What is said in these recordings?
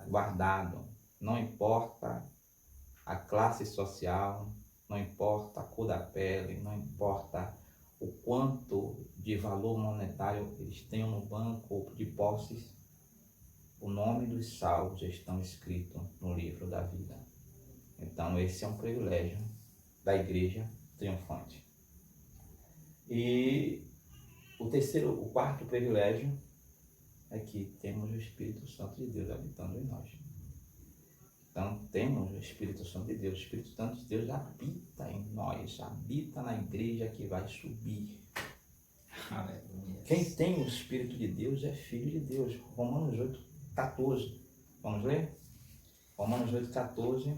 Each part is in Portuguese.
guardado. Não importa a classe social, não importa a cor da pele, não importa o quanto de valor monetário eles tenham no banco ou de posses, o nome dos salvos estão escritos no livro da vida. Então esse é um privilégio da igreja triunfante. E o quarto privilégio é que temos o Espírito Santo de Deus habitando em nós. Então temos o Espírito Santo de Deus. O Espírito Santo de Deus habita em nós, habita na igreja que vai subir. Aleluia. Quem tem o Espírito de Deus é filho de Deus. Romanos 8:14. Vamos ler? Romanos 8:14.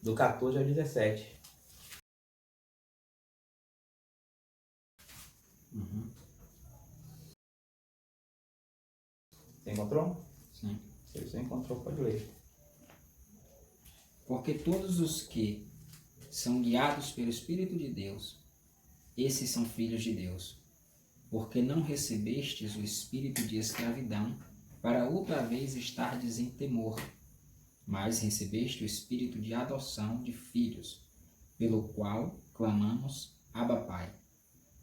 Do 14 ao 17. Você encontrou? Sim. Se você encontrou, pode ler. Porque todos os que são guiados pelo Espírito de Deus, esses são filhos de Deus. Porque não recebestes o espírito de escravidão, para outra vez estardes em temor, mas recebeste o espírito de adoção de filhos, pelo qual clamamos, Abba, Pai.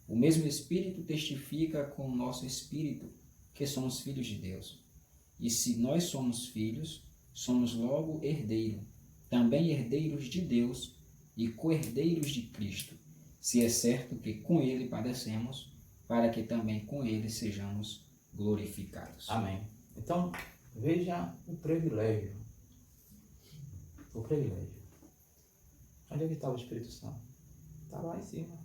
O mesmo Espírito testifica com o nosso espírito que somos filhos de Deus. E se nós somos filhos, somos logo herdeiros, também herdeiros de Deus e co-herdeiros de Cristo, se é certo que com Ele padecemos, para que também com Ele sejamos glorificados. Amém. Então, veja o privilégio. O privilégio. Onde é que estava o Espírito Santo? Estava lá em cima.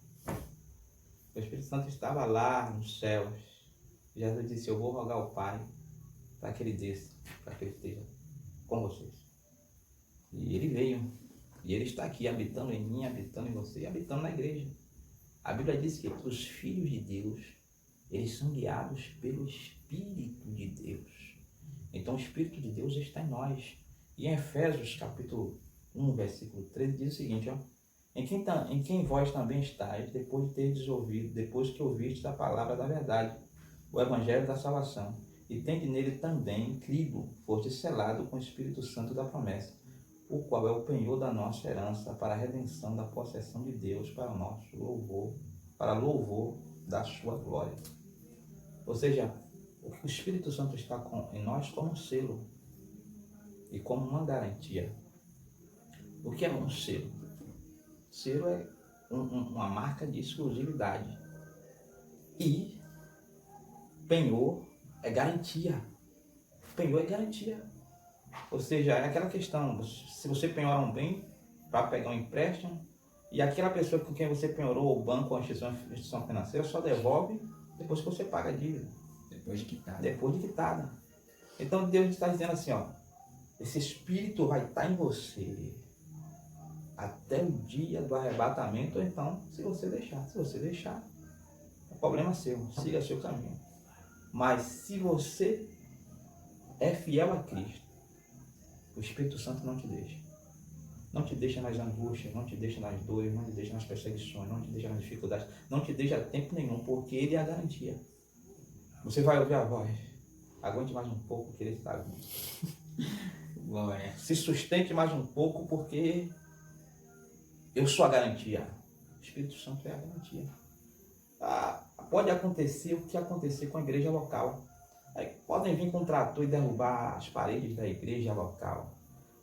O Espírito Santo estava lá nos céus. Jesus disse, eu vou rogar ao Pai para que Ele desça, para que Ele esteja com vocês. E Ele veio. E Ele está aqui, habitando em mim, habitando em você, habitando na igreja. A Bíblia diz que os filhos de Deus, eles são guiados pelo Espírito de Deus. Então o Espírito de Deus está em nós. E em Efésios capítulo 1, versículo 13, diz o seguinte, ó, em quem vós também estáis, depois de teres ouvido, depois que ouvistes a palavra da verdade, o evangelho da salvação, e tende nele também crido, foste selado com o Espírito Santo da promessa, o qual é o penhor da nossa herança para a redenção da possessão de Deus para o nosso louvor, para louvor da sua glória. Ou seja, o Espírito Santo está em nós como um selo e como uma garantia. O que é um selo? Selo é uma marca de exclusividade. E penhor é garantia. Penhor é garantia. Ou seja, é aquela questão, se você penhora um bem para pegar um empréstimo, e aquela pessoa com quem você penhorou, o banco ou a instituição financeira, só devolve depois que você paga a dívida. Depois de quitada. Depois de quitada. Então Deus está dizendo assim, ó, esse Espírito vai estar em você até o dia do arrebatamento, ou então, se você deixar, é problema seu, siga seu caminho. Mas se você é fiel a Cristo, o Espírito Santo não te deixa. Não te deixa nas angústias, não te deixa nas dores, não te deixa nas perseguições, não te deixa nas dificuldades, não te deixa tempo nenhum, porque Ele é a garantia. Você vai ouvir a voz, aguente mais um pouco, que Ele está junto. Glória. Se sustente mais um pouco, porque eu sou a garantia. O Espírito Santo é a garantia. Pode acontecer o que acontecer com a igreja local. Podem vir com um trator e derrubar as paredes da igreja local.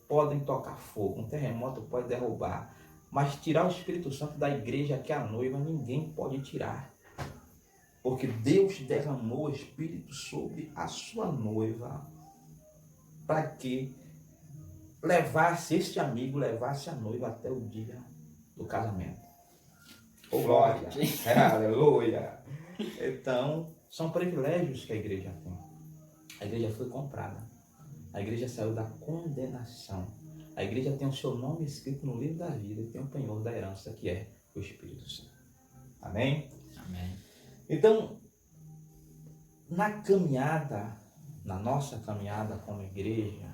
Podem tocar fogo, um terremoto pode derrubar. Mas tirar o Espírito Santo da igreja, que é a noiva, ninguém pode tirar. Porque Deus derramou o Espírito sobre a sua noiva para que este amigo levasse a noiva até o dia do casamento. Oh, glória! Aleluia! Então, são privilégios que a igreja tem. A igreja foi comprada. A igreja saiu da condenação. A igreja tem o seu nome escrito no livro da vida e tem o penhor da herança, que é o Espírito Santo. Amém? Amém. Então, na nossa caminhada como igreja,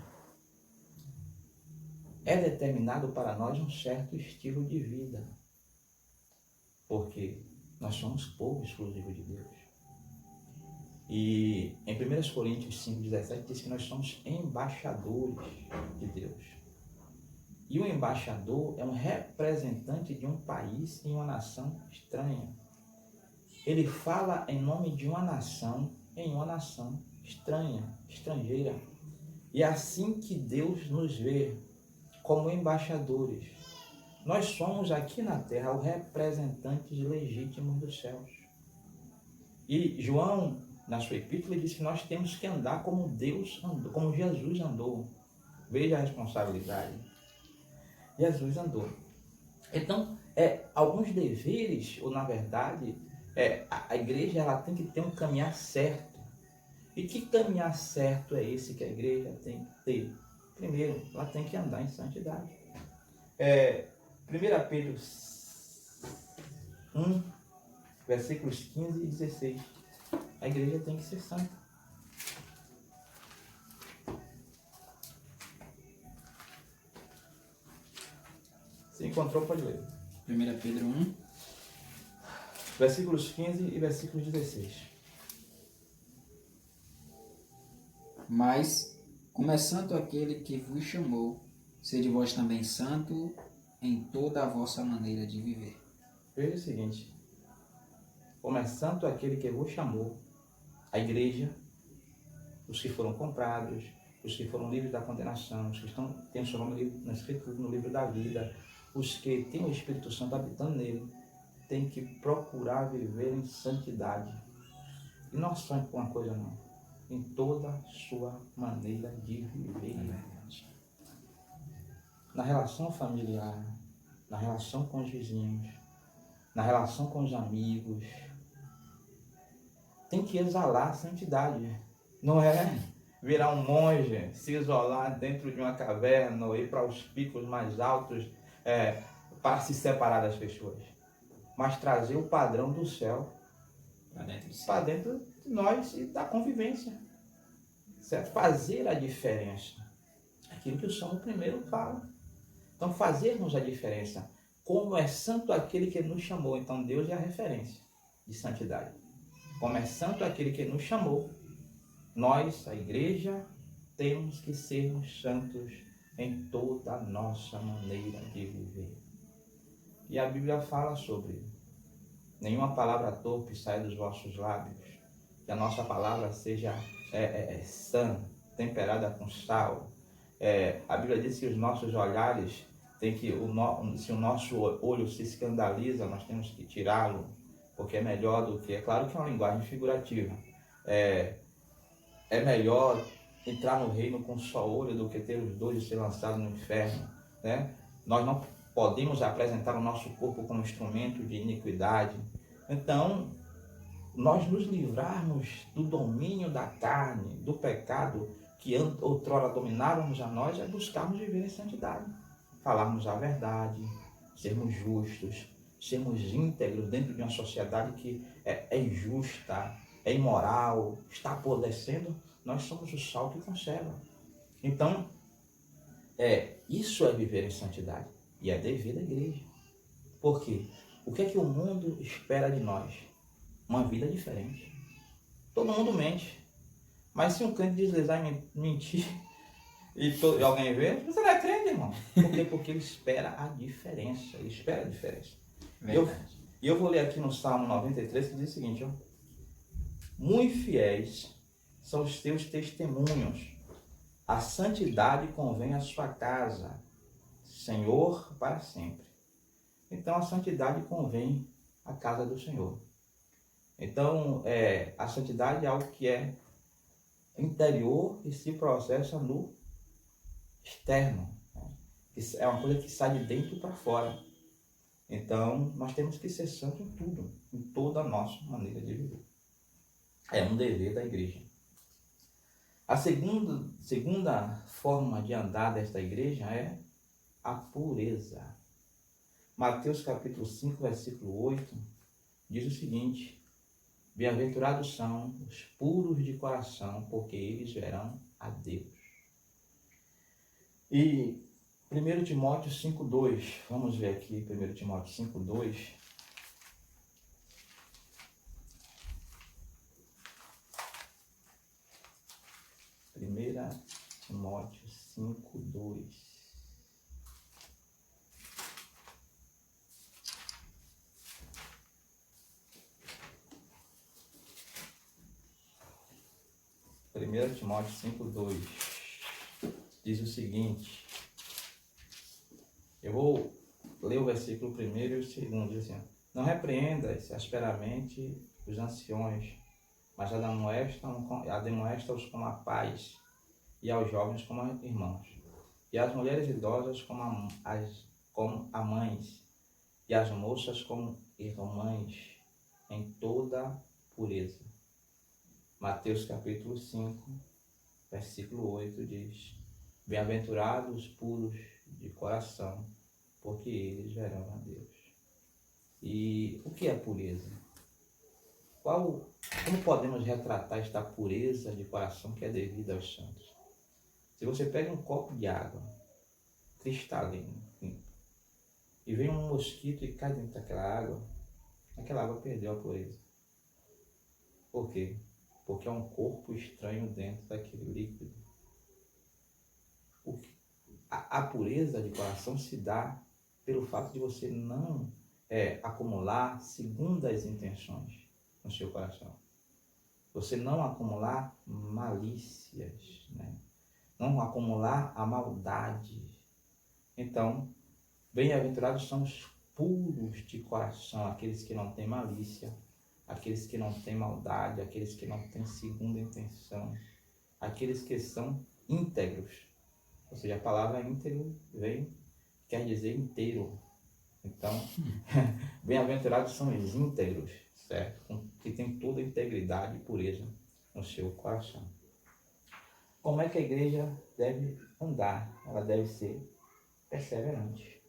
é determinado para nós um certo estilo de vida. Porque nós somos povo exclusivo de Deus. E em 1 Coríntios 5,17 diz que nós somos embaixadores de Deus. E o embaixador é um representante de um país em uma nação estranha. Ele fala em nome de uma nação em uma nação estranha, estrangeira. E é assim que Deus nos vê, como embaixadores. Nós somos aqui na terra os representantes legítimos dos céus. E João, na sua epístola, diz que nós temos que andar como Deus andou, como Jesus andou. Veja a responsabilidade. Jesus andou. Então, alguns deveres, ou na verdade, a igreja ela tem que ter um caminhar certo. E que caminhar certo é esse que a igreja tem que ter? Primeiro, ela tem que andar em santidade. 1 Pedro 1, versículos 15 e 16. A igreja tem que ser santa. Se encontrou, pode ler. 1 Pedro 1, versículos 15 e versículos 16. Mas, como é santo aquele que vos chamou, sede vós também santo em toda a vossa maneira de viver. Veja o seguinte: como é santo aquele que vos chamou, a igreja, os que foram comprados, os que foram livres da condenação, os que têm o seu nome escrito no livro da vida, os que têm o Espírito Santo habitando nele, têm que procurar viver em santidade. E não só em uma coisa não, em toda a sua maneira de viver. Na relação familiar, na relação com os vizinhos, na relação com os amigos, tem que exalar a santidade. Não é virar um monge, se isolar dentro de uma caverna ou ir para os picos mais altos para se separar das pessoas. Mas trazer o padrão do céu para dentro de nós e da convivência. Certo? Fazer a diferença. Aquilo que o Salmo primeiro fala. Então, fazermos a diferença. Como é santo aquele que nos chamou. Então, Deus é a referência de santidade. Como é santo aquele que nos chamou, nós, a igreja, temos que sermos santos em toda a nossa maneira de viver. E a Bíblia fala sobre nenhuma palavra torpe sai dos vossos lábios, que a nossa palavra seja sã, temperada com sal. A Bíblia diz que os nossos olhares tem que, se o nosso olho se escandaliza, nós temos que tirá-lo, porque é melhor do que, é claro que é uma linguagem figurativa, é melhor entrar no reino com só olho do que ter os dois e ser lançado no inferno, né? Nós não podemos apresentar o nosso corpo como instrumento de iniquidade. Então, nós nos livrarmos do domínio da carne, do pecado que outrora dominávamos a nós, é buscarmos viver em santidade, falarmos a verdade, sermos justos, sermos íntegros dentro de uma sociedade que é injusta, é imoral, está apodrecendo. Nós somos o sal que conserva. Então, isso é viver em santidade e é dever da igreja. Por quê? O que é que o mundo espera de nós? Uma vida diferente. Todo mundo mente. Mas se um crente deslizar e mentir e alguém vê, você não é crente, irmão. Por quê? Porque ele espera a diferença. Ele espera a diferença. E eu vou ler aqui no Salmo 93 que diz o seguinte, ó: muito fiéis são os teus testemunhos. A santidade convém à sua casa, Senhor, para sempre. Então a santidade convém à casa do Senhor. Então a santidade é algo que é interior e se processa no externo, né? É uma coisa que sai de dentro para fora. Então nós temos que ser santos em tudo, em toda a nossa maneira de viver. É um dever da igreja. A segunda forma de andar desta igreja é a pureza. Mateus capítulo 5, versículo 8, diz o seguinte: bem-aventurados são os puros de coração, porque eles verão a Deus. E 1 Timóteo 5,2, vamos ver aqui 1 Timóteo 5,2. 1 Timóteo 5:2. Primeira Timóteo 5:2 diz o seguinte. Eu vou ler o versículo 1 e o 2, diz assim: não repreendas asperamente os anciões, mas admoesta-os como a paz, e aos jovens como a irmãos, e às mulheres idosas como a mães, e às moças como irmãs, em toda pureza. Mateus capítulo 5, versículo 8 diz: bem-aventurados os puros de coração, porque eles verão a Deus. E o que é pureza? Como podemos retratar esta pureza de coração que é devida aos santos? Se você pega um copo de água cristalino, limpo, e vem um mosquito e cai dentro daquela água perdeu a pureza. Por quê? Porque é um corpo estranho dentro daquele líquido. A pureza de coração se dá pelo fato de você não acumular segundas intenções no seu coração. Você não acumular malícias, né? Não acumular a maldade. Então, bem-aventurados são os puros de coração, aqueles que não têm malícia, aqueles que não têm maldade, aqueles que não têm segunda intenção, aqueles que são íntegros. Ou seja, a palavra íntegro quer dizer inteiro. Então, bem-aventurados são os íntegros, certo? Que tem toda a integridade e pureza no seu coração. Como é que a igreja deve andar? Ela deve ser perseverante.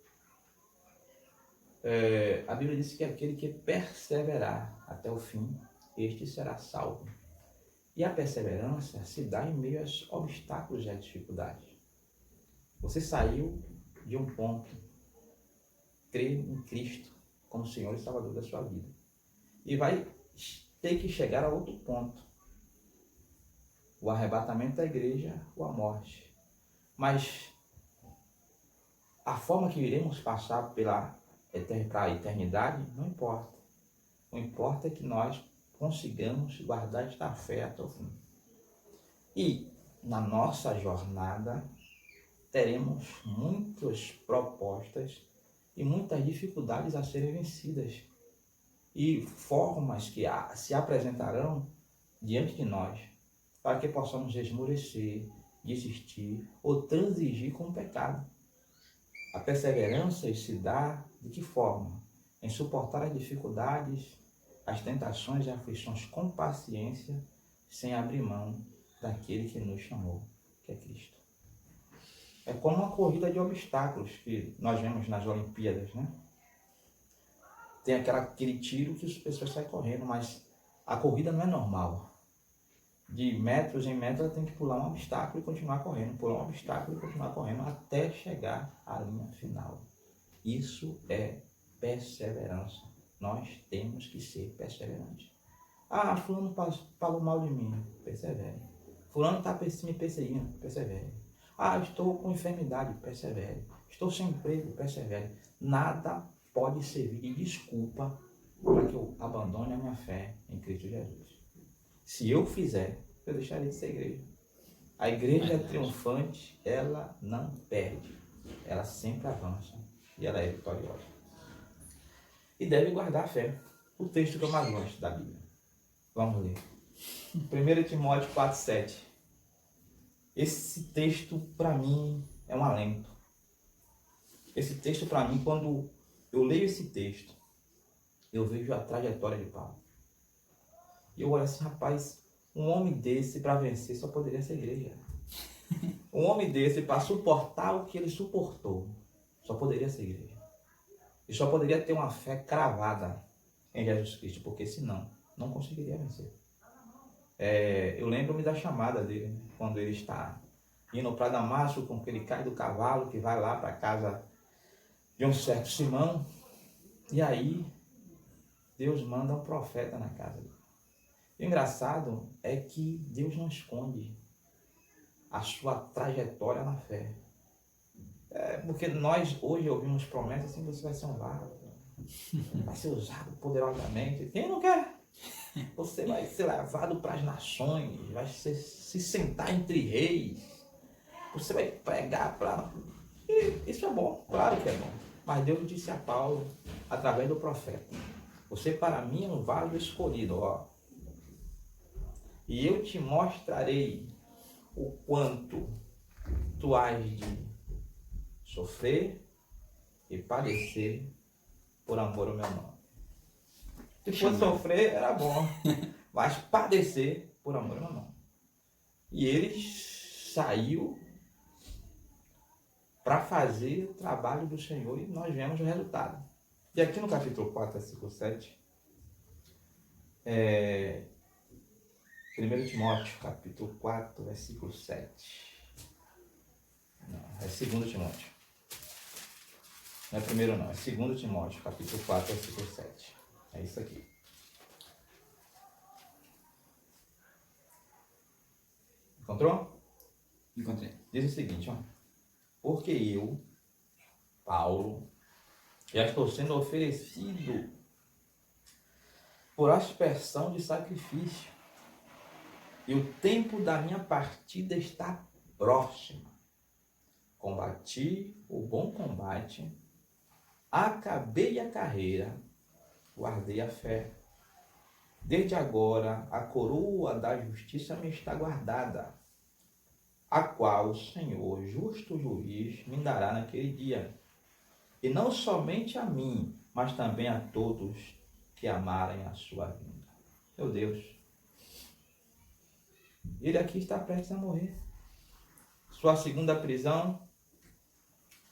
A Bíblia diz que aquele que perseverar até o fim, este será salvo. E a perseverança se dá em meio aos obstáculos e às dificuldades. Você saiu de um ponto, crer em Cristo como Senhor e Salvador da sua vida, e vai ter que chegar a outro ponto, o arrebatamento da igreja ou a morte. Mas a forma que iremos passar para a eternidade não importa. O que importa é que nós consigamos guardar esta fé até o fim. E na nossa jornada teremos muitas propostas e muitas dificuldades a serem vencidas, e formas que se apresentarão diante de nós para que possamos esmorecer, desistir ou transigir com o pecado. A perseverança se dá de que forma? Em suportar as dificuldades, as tentações e aflições com paciência, sem abrir mão daquele que nos chamou, que é Cristo. É como uma corrida de obstáculos que nós vemos nas Olimpíadas, né? Tem aquele tiro que as pessoas saem correndo, mas a corrida não é normal. De metros em metros, ela tem que pular um obstáculo e continuar correndo, pular um obstáculo e continuar correndo até chegar à linha final. Isso é perseverança. Nós temos que ser perseverantes. Ah, fulano falou mal de mim, persevere. Fulano está me perseguindo, persevere. Ah, estou com enfermidade, persevere. Estou sem emprego, persevere. Nada pode servir de desculpa para que eu abandone a minha fé em Cristo Jesus. Se eu fizer, eu deixarei de ser igreja. A igreja triunfante, ela não perde. Ela sempre avança e ela é vitoriosa. E deve guardar a fé. O texto que eu mais gosto da Bíblia. Vamos ler. 1 Timóteo 4,7. Esse texto, para mim, é um alento. Esse texto, para mim, quando eu leio esse texto, eu vejo a trajetória de Paulo. E eu olho assim, rapaz, um homem desse para vencer só poderia ser igreja. Um homem desse para suportar o que ele suportou só poderia ser igreja. E só poderia ter uma fé cravada em Jesus Cristo, porque senão não conseguiria vencer. Eu lembro-me da chamada dele, né? Quando ele está indo para Damasco, com que ele cai do cavalo, que vai lá para a casa de um certo Simão, e aí Deus manda um profeta na casa dele. O engraçado é que Deus não esconde. a sua trajetória na fé. Porque nós hoje ouvimos promessas assim, você vai ser um vaso, vai ser usado poderosamente. Quem não quer? Você vai ser levado para as nações, vai se sentar entre reis, você vai pregar para... Isso é bom, claro que é bom. Mas Deus disse a Paulo, através do profeta, você para mim é um vaso escolhido, ó. E eu te mostrarei o quanto tu has de sofrer e padecer por amor ao meu nome. Se fosse sofrer, era bom, mas padecer por amor ao meu nome. E ele saiu para fazer o trabalho do Senhor e nós vemos o resultado. E aqui no capítulo 4, versículo 7, 1 Timóteo, capítulo 4, versículo 7. Não, é 2 Timóteo. Não é primeiro não, é 2 Timóteo, capítulo 4, versículo 7. É isso aqui. Encontrou? Encontrei. Diz o seguinte, ó. Porque eu, Paulo, já estou sendo oferecido por aspersão de sacrifício, e o tempo da minha partida está próximo. Combati o bom combate, acabei a carreira, guardei a fé. Desde agora a coroa da justiça me está guardada, a qual o Senhor, justo juiz, me dará naquele dia. E não somente a mim, mas também a todos que amarem a sua vinda. Meu Deus. Ele aqui está prestes a morrer. Sua segunda prisão,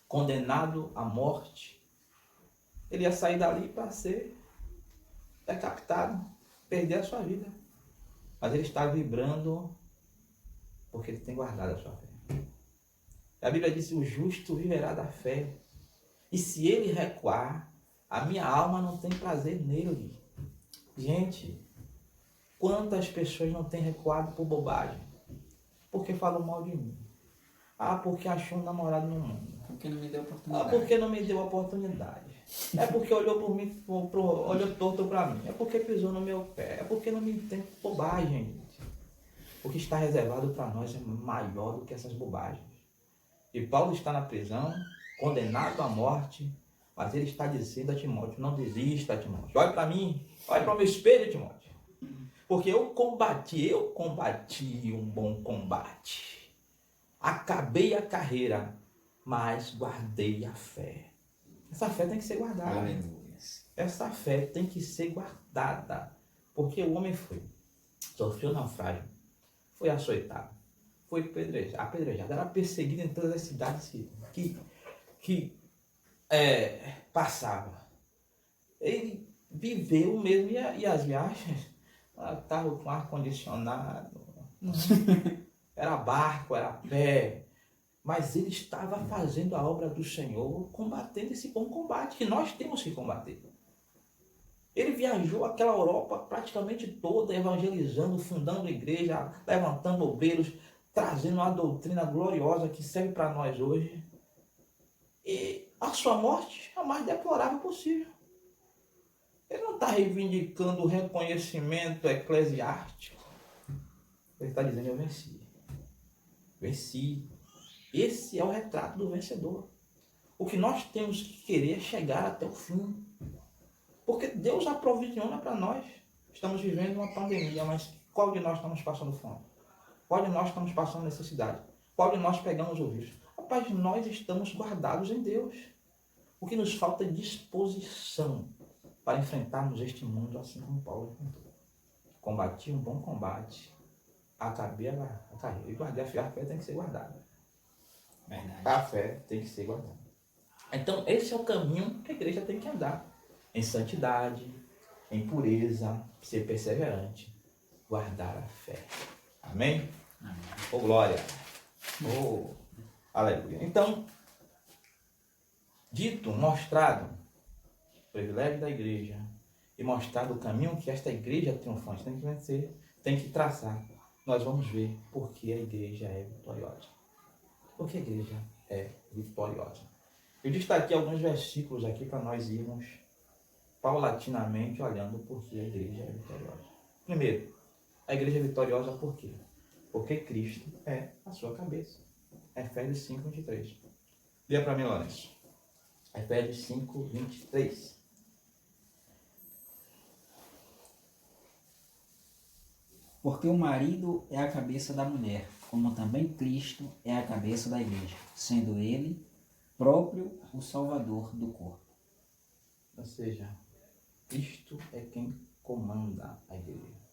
condenado à morte. Ele ia sair dali para ser decapitado, perder a sua vida. Mas ele está vibrando porque ele tem guardado a sua fé. A Bíblia diz: o justo viverá da fé. E se ele recuar, a minha alma não tem prazer nele. Gente, quantas pessoas não têm recuado por bobagem? Porque falam mal de mim. Ah, porque achou um namorado no mundo. Porque não me deu oportunidade. Ah, porque não me deu oportunidade. É porque olhou por mim, olhou torto para mim. É porque pisou no meu pé. É porque não me tem bobagem, gente. O que está reservado para nós é maior do que essas bobagens. E Paulo está na prisão, condenado à morte, mas ele está dizendo a Timóteo: não desista, Timóteo. Olha para mim, olha para o meu espelho, Timóteo. Porque eu combati um bom combate. Acabei a carreira, mas guardei a fé. Essa fé tem que ser guardada. Aleluia. Essa fé tem que ser guardada. Porque o homem sofreu naufrágio, foi açoitado, foi apedrejado, era perseguido em todas as cidades que passava. Ele viveu mesmo, e as viagens, carro com ar-condicionado, era barco, era pé, mas ele estava fazendo a obra do Senhor, combatendo esse bom combate que nós temos que combater. Ele viajou aquela Europa praticamente toda, evangelizando, fundando igreja, levantando obreiros, trazendo uma doutrina gloriosa que serve para nós hoje. E a sua morte é a mais deplorável possível. Ele não está reivindicando o reconhecimento eclesiástico. Ele está dizendo: eu venci. Venci. Esse é o retrato do vencedor. O que nós temos que querer é chegar até o fim. Porque Deus aprovisiona para nós. Estamos vivendo uma pandemia, mas qual de nós estamos passando fome? Qual de nós estamos passando necessidade? Qual de nós pegamos o vírus? Rapaz, nós estamos guardados em Deus. O que nos falta é disposição para enfrentarmos este mundo assim como Paulo enfrentou. Combati um bom combate, acabei a carreira. E guardei a fé tem que ser guardada. Verdade. A fé tem que ser guardada. Então, esse é o caminho que a igreja tem que andar. Em santidade, em pureza, ser perseverante, guardar a fé. Amém? Amém. Oh, glória! Oh, aleluia! Então, dito, mostrado o privilégio da igreja e mostrado o caminho que esta igreja triunfante tem que vencer, tem que traçar. nós vamos ver por que a igreja é vitoriosa. Por que a igreja é vitoriosa? Eu destaquei alguns versículos aqui para nós irmos paulatinamente olhando por que a igreja é vitoriosa. Primeiro, a igreja é vitoriosa por quê? Porque Cristo é a sua cabeça. Efésios 5, 23. Leia para mim, Lourenço. Efésios 5, 23. Porque o marido é a cabeça da mulher, como também Cristo é a cabeça da igreja, sendo ele próprio o Salvador do corpo. Ou seja, Cristo é quem comanda a igreja.